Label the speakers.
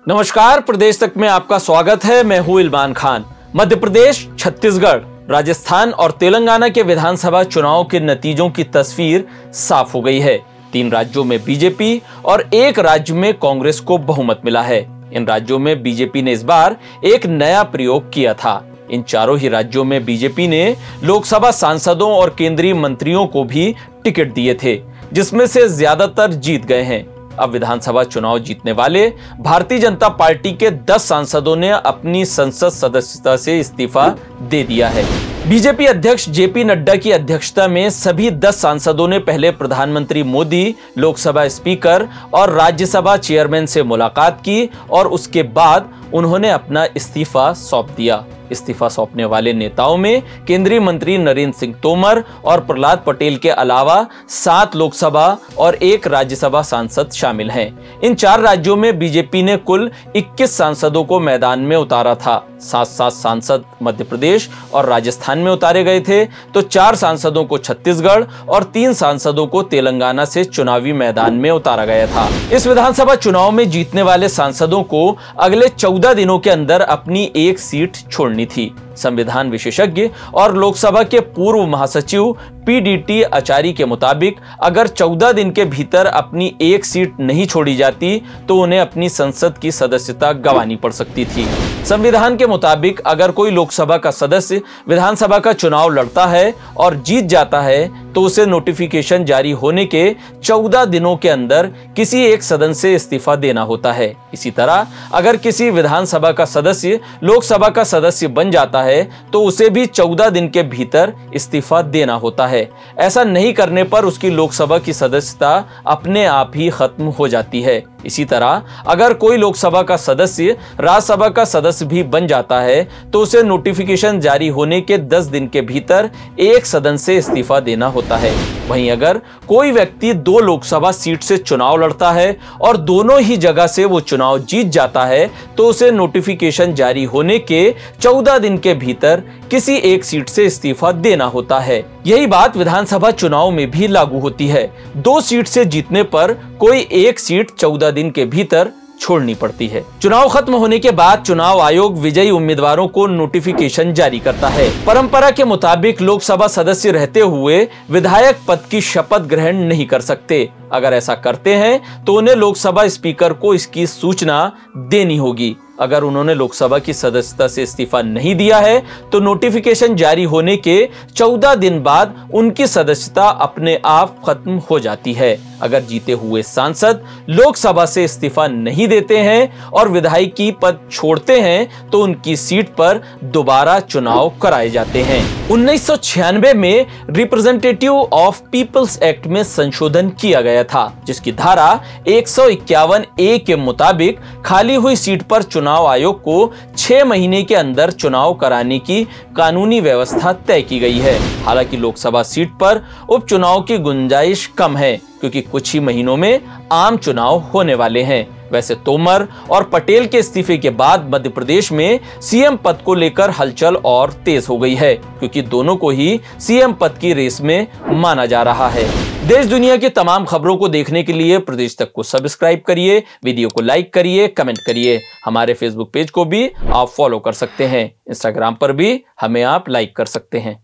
Speaker 1: नमस्कार, प्रदेश तक में आपका स्वागत है। मैं हूं इल्मान खान। मध्य प्रदेश, छत्तीसगढ़, राजस्थान और तेलंगाना के विधानसभा चुनाव के नतीजों की तस्वीर साफ हो गई है। 3 राज्यों में बीजेपी और 1 राज्य में कांग्रेस को बहुमत मिला है। इन राज्यों में बीजेपी ने इस बार एक नया प्रयोग किया था। इन चारों ही राज्यों में बीजेपी ने लोकसभा सांसदों और केंद्रीय मंत्रियों को भी टिकट दिए थे, जिसमें से ज्यादातर जीत गए हैं। अब विधानसभा चुनाव जीतने वाले भारतीय जनता पार्टी के 10 सांसदों ने अपनी संसद सदस्यता से इस्तीफा दे दिया है। बीजेपी अध्यक्ष जेपी नड्डा की अध्यक्षता में सभी 10 सांसदों ने पहले प्रधानमंत्री मोदी, लोकसभा स्पीकर और राज्यसभा चेयरमैन से मुलाकात की और उसके बाद उन्होंने अपना इस्तीफा सौंप दिया। इस्तीफा सौंपने वाले नेताओं में केंद्रीय मंत्री नरेंद्र सिंह तोमर और प्रहलाद पटेल के अलावा 7 लोकसभा और 1 राज्यसभा सांसद शामिल हैं। इन 4 राज्यों में बीजेपी ने कुल 21 सांसदों को मैदान में उतारा था। 7 सांसद मध्य प्रदेश और राजस्थान में उतारे गए थे, तो 4 सांसदों को छत्तीसगढ़ और 3 सांसदों को तेलंगाना से चुनावी मैदान में उतारा गया था। इस विधानसभा चुनाव में जीतने वाले सांसदों को अगले 14 दिनों के अंदर अपनी 1 सीट छोड़नी थी। संविधान विशेषज्ञ और लोकसभा के पूर्व महासचिव पीडीटी आचार्य के मुताबिक अगर 14 दिन के भीतर अपनी 1 सीट नहीं छोड़ी जाती तो उन्हें अपनी संसद की सदस्यता गंवानी पड़ सकती थी। संविधान के मुताबिक अगर कोई लोकसभा का सदस्य विधानसभा का चुनाव लड़ता है और जीत जाता है तो उसे नोटिफिकेशन जारी होने के 14 दिनों के अंदर किसी एक सदन से इस्तीफा देना होता है। इसी तरह अगर किसी विधानसभा का सदस्य लोकसभा का सदस्य बन जाता है तो उसे भी 14 दिन के भीतर इस्तीफा देना होता है। ऐसा नहीं करने पर उसकी लोकसभा की सदस्यता अपने आप ही खत्म हो जाती है। इसी तरह अगर कोई लोकसभा का सदस्य राज्यसभा का सदस्य भी बन जाता है तो उसे नोटिफिकेशन जारी होने के 10 दिन के भीतर एक सदन से इस्तीफा देना होता है। वहीं अगर कोई व्यक्ति 2 लोकसभा सीट से चुनाव लड़ता है और दोनों ही जगह से वो चुनाव जीत जाता है तो उसे नोटिफिकेशन जारी होने के 14 दिन के भीतर किसी एक सीट से इस्तीफा देना होता है। यही बात विधानसभा चुनाव में भी लागू होती है। 2 सीट से जीतने पर कोई 1 सीट 14 दिन के भीतर छोड़नी पड़ती है। चुनाव खत्म होने के बाद चुनाव आयोग विजयी उम्मीदवारों को नोटिफिकेशन जारी करता है। परंपरा के मुताबिक लोकसभा सदस्य रहते हुए विधायक पद की शपथ ग्रहण नहीं कर सकते। अगर ऐसा करते हैं तो उन्हें लोकसभा स्पीकर को इसकी सूचना देनी होगी। अगर उन्होंने लोकसभा की सदस्यता से इस्तीफा नहीं दिया है तो नोटिफिकेशन जारी होने के 14 दिन बाद उनकी सदस्यता अपने आप खत्म हो जाती है। अगर जीते हुए सांसद लोकसभा से इस्तीफा नहीं देते हैं और विधायकी पद छोड़ते हैं तो उनकी सीट पर दोबारा चुनाव कराए जाते हैं। 1996 में रिप्रेजेंटेटिव ऑफ पीपल्स एक्ट में संशोधन किया गया था, जिसकी धारा 151 ए के मुताबिक खाली हुई सीट पर चुनाव आयोग को 6 महीने के अंदर चुनाव कराने की कानूनी व्यवस्था तय की गई है। हालांकि लोकसभा सीट पर उपचुनाव की गुंजाइश कम है क्योंकि कुछ ही महीनों में आम चुनाव होने वाले हैं। वैसे तोमर और पटेल के इस्तीफे के बाद मध्य प्रदेश में सीएम पद को लेकर हलचल और तेज हो गई है, क्योंकि दोनों को ही सीएम पद की रेस में माना जा रहा है। देश दुनिया की तमाम खबरों को देखने के लिए प्रदेश तक को सब्सक्राइब करिए, वीडियो को लाइक करिए, कमेंट करिए। हमारे फेसबुक पेज को भी आप फॉलो कर सकते हैं। इंस्टाग्राम पर भी हमें आप लाइक कर सकते हैं।